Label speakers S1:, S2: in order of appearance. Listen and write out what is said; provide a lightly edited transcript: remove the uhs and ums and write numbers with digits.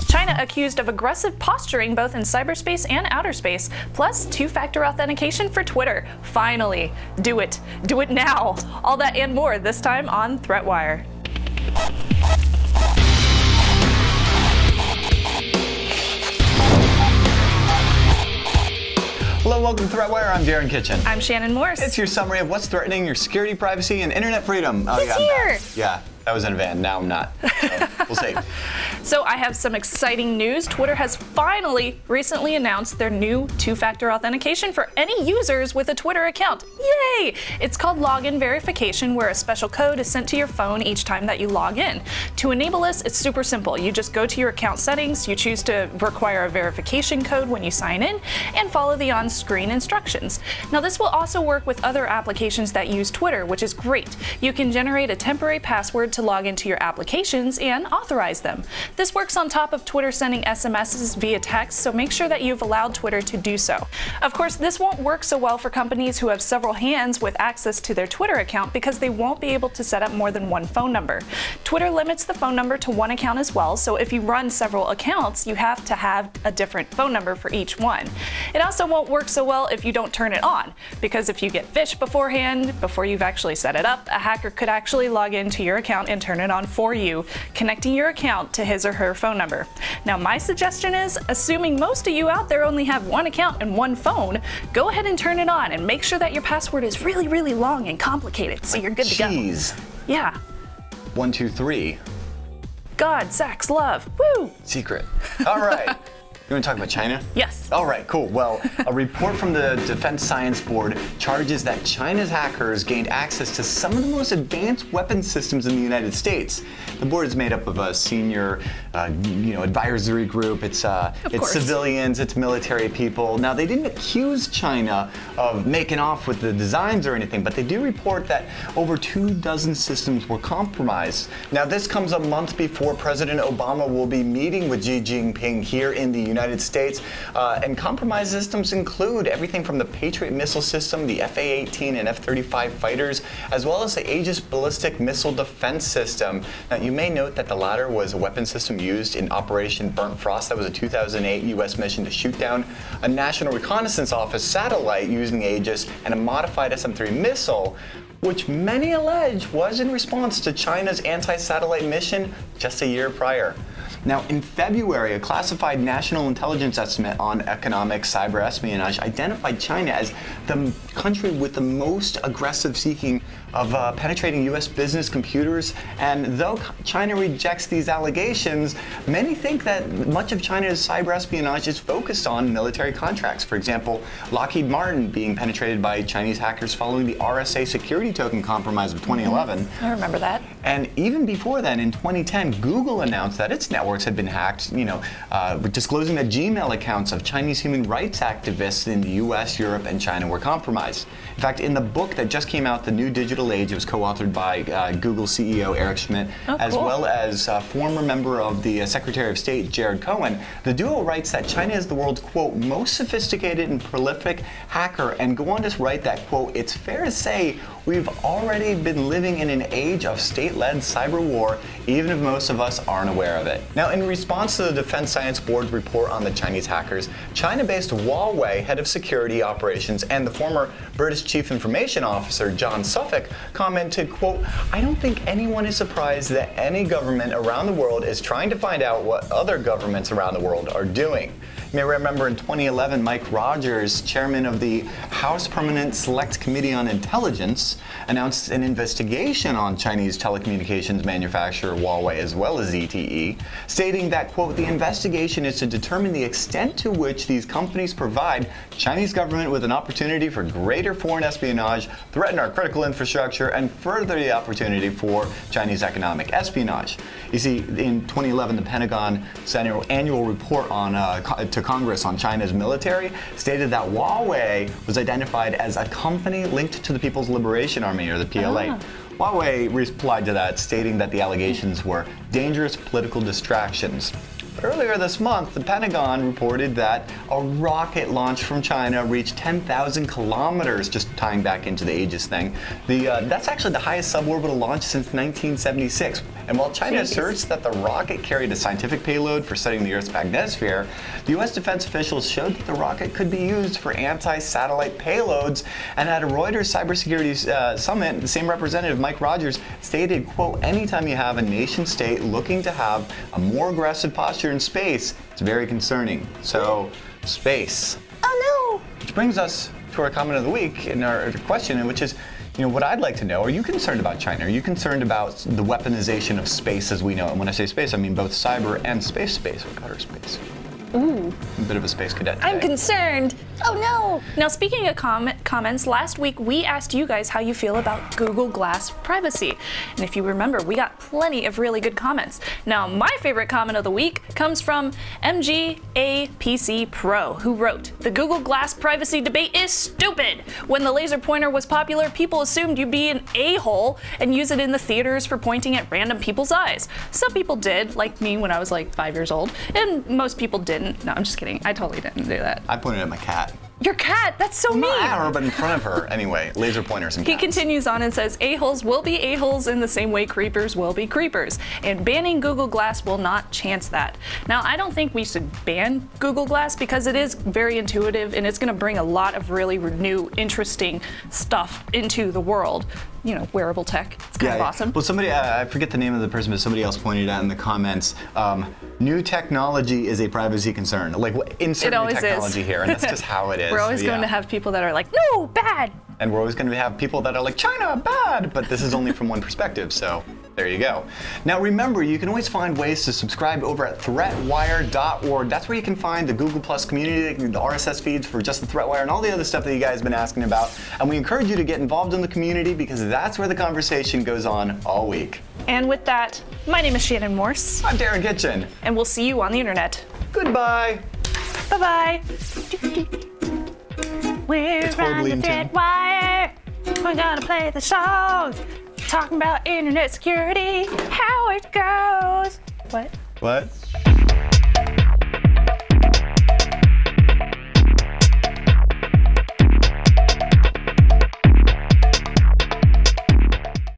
S1: China accused of aggressive posturing both in cyberspace and outer space, plus two-factor authentication for Twitter. Finally, do it. Do it now. All that and more this time on ThreatWire.
S2: Hello, welcome to ThreatWire. I'm Darren Kitchen.
S1: I'm Shannon Morse.
S2: It's your summary of what's threatening your security, privacy, and internet freedom. Oh,
S1: He's here.
S2: Yeah, that was in a van. Now I'm not. So we'll see.
S1: So I have some exciting news. Twitter has finally recently announced their new two-factor authentication for any users with a Twitter account. Yay! It's called login verification, where a special code is sent to your phone each time that you log in. To enable this, it's super simple. You just go to your account settings, you choose to require a verification code when you sign in, and follow the on-screen instructions. Now this will also work with other applications that use Twitter, which is great. You can generate a temporary password to log into your applications and authorize them. This works on top of Twitter sending SMSs via text, so make sure that you've allowed Twitter to do so. Of course, this won't work so well for companies who have several hands with access to their Twitter account because they won't be able to set up more than one phone number. Twitter limits the phone number to one account as well, so if you run several accounts, you have to have a different phone number for each one. It also won't work so well if you don't turn it on, because if you get phished beforehand, before you've actually set it up, a hacker could actually log into your account and turn it on for you, connecting your account to his or her phone number. Now my suggestion is, assuming most of you out there only have one account and one phone, go ahead and turn it on and make sure that your password is really, really long and complicated so you're good to go. Yeah.
S2: 1, 2, 3.
S1: God, sex, love. Woo!
S2: Secret. All right. You want to talk about China?
S1: Yes.
S2: All right, cool. Well, a report from the Defense Science Board charges that China's hackers gained access to some of the most advanced weapon systems in the United States. The board is made up of a senior, advisory group. It's civilians, it's military people. Now, they didn't accuse China of making off with the designs or anything, but they do report that over 24 systems were compromised. Now, this comes a month before President Obama will be meeting with Xi Jinping here in the United States, and compromised systems include everything from the Patriot missile system, the F-A-18 and F-35 fighters, as well as the Aegis ballistic missile defense system. Now, you may note that the latter was a weapon system used in Operation Burnt Frost. That was a 2008 U.S. mission to shoot down a National Reconnaissance Office satellite using Aegis and a modified SM-3 missile, which many allege was in response to China's anti-satellite mission just a year prior. Now, in February, a classified national intelligence estimate on economic cyber espionage identified China as the country with the most aggressive seeking of penetrating U.S. business computers. And though China rejects these allegations, many think that much of China's cyber espionage is focused on military contracts. For example, Lockheed Martin being penetrated by Chinese hackers following the RSA security token compromise of 2011.
S1: I remember that.
S2: And even before then, in 2010, Google announced that its networks had been hacked, disclosing that Gmail accounts of Chinese human rights activists in the US, Europe, and China were compromised. In fact, in the book that just came out, The New Digital Age, it was co-authored by Google CEO Eric Schmidt, as well as former member of the Secretary of State Jared Cohen. The duo writes that China is the world's, quote, most sophisticated and prolific hacker, and go on to write that, quote, it's fair to say we've already been living in an age of state-led cyber war, even if most of us aren't aware of it. Now, in response to the Defense Science Board's report on the Chinese hackers, China-based Huawei head of security operations and the former British Chief Information Officer John Suffolk commented, quote, I don't think anyone is surprised that any government around the world is trying to find out what other governments around the world are doing. You may remember in 2011, Mike Rogers, chairman of the House Permanent Select Committee on Intelligence, announced an investigation on Chinese telecommunications manufacturer Huawei as well as ZTE, stating that, quote, the investigation is to determine the extent to which these companies provide Chinese government with an opportunity for greater foreign espionage, threaten our critical infrastructure, and further the opportunity for Chinese economic espionage. You see, in 2011, the Pentagon's annual report to Congress on China's military stated that Huawei was identified as a company linked to the People's Liberation Army, or the PLA. Huawei replied to that, stating that the allegations were dangerous political distractions. earlier this month, the Pentagon reported that a rocket launched from China reached 10,000 kilometers, just tying back into the Aegis thing. That's actually the highest suborbital launch since 1976. And while China asserts that the rocket carried a scientific payload for studying the Earth's magnetosphere, the U.S. defense officials showed that the rocket could be used for anti-satellite payloads. And at a Reuters cybersecurity summit, the same representative, Mike Rogers, stated, quote, anytime you have a nation state looking to have a more aggressive posture in space, it's very concerning. So, space.
S1: Oh no!
S2: Which brings us to our comment of the week and our question, which is, what I'd like to know, are you concerned about China? Are you concerned about the weaponization of space as we know it? And when I say space, I mean both cyber and space, or outer space.
S1: Ooh.
S2: A bit of a space cadet today.
S1: I'm concerned. Oh no! Now, speaking of comments, last week we asked you guys how you feel about Google Glass privacy. And if you remember, we got plenty of really good comments. Now, my favorite comment of the week comes from MGAPC Pro, who wrote, the Google Glass privacy debate is stupid. When the laser pointer was popular, people assumed you'd be an a-hole and use it in the theaters for pointing at random people's eyes. Some people did, like me when I was like 5 years old, and most people didn't. No, I'm just kidding. I totally didn't do that.
S2: I pointed at my cat.
S1: Your cat? That's so mean.
S2: Not at her, but in front of her. Anyway, laser pointers and cats.
S1: He continues on and says, a-holes will be a-holes in the same way creepers will be creepers. And banning Google Glass will not chance that. Now, I don't think we should ban Google Glass because it is very intuitive and it's going to bring a lot of really new, interesting stuff into the world. Wearable tech. It's kind of awesome.
S2: Well, somebody, I forget the name of the person, but somebody else pointed out in the comments, new technology is a privacy concern. Like, insert new technology here, and that's just how it is.
S1: We're always going to have people that are like, no, bad.
S2: And we're always going to have people that are like, China, bad. But this is only from one perspective, so there you go. Now, remember, you can always find ways to subscribe over at threatwire.org. That's where you can find the Google Plus community, the RSS feeds for just the Threatwire, and all the other stuff that you guys have been asking about. And we encourage you to get involved in the community because that's where the conversation goes on all week.
S1: And with that, my name is Shannon Morse.
S2: I'm Darren Kitchen.
S1: And we'll see you on the internet.
S2: Goodbye.
S1: Bye-bye. We're on the Threatwire. We're gonna play the song. Talking about internet security, how it goes. What?
S2: What?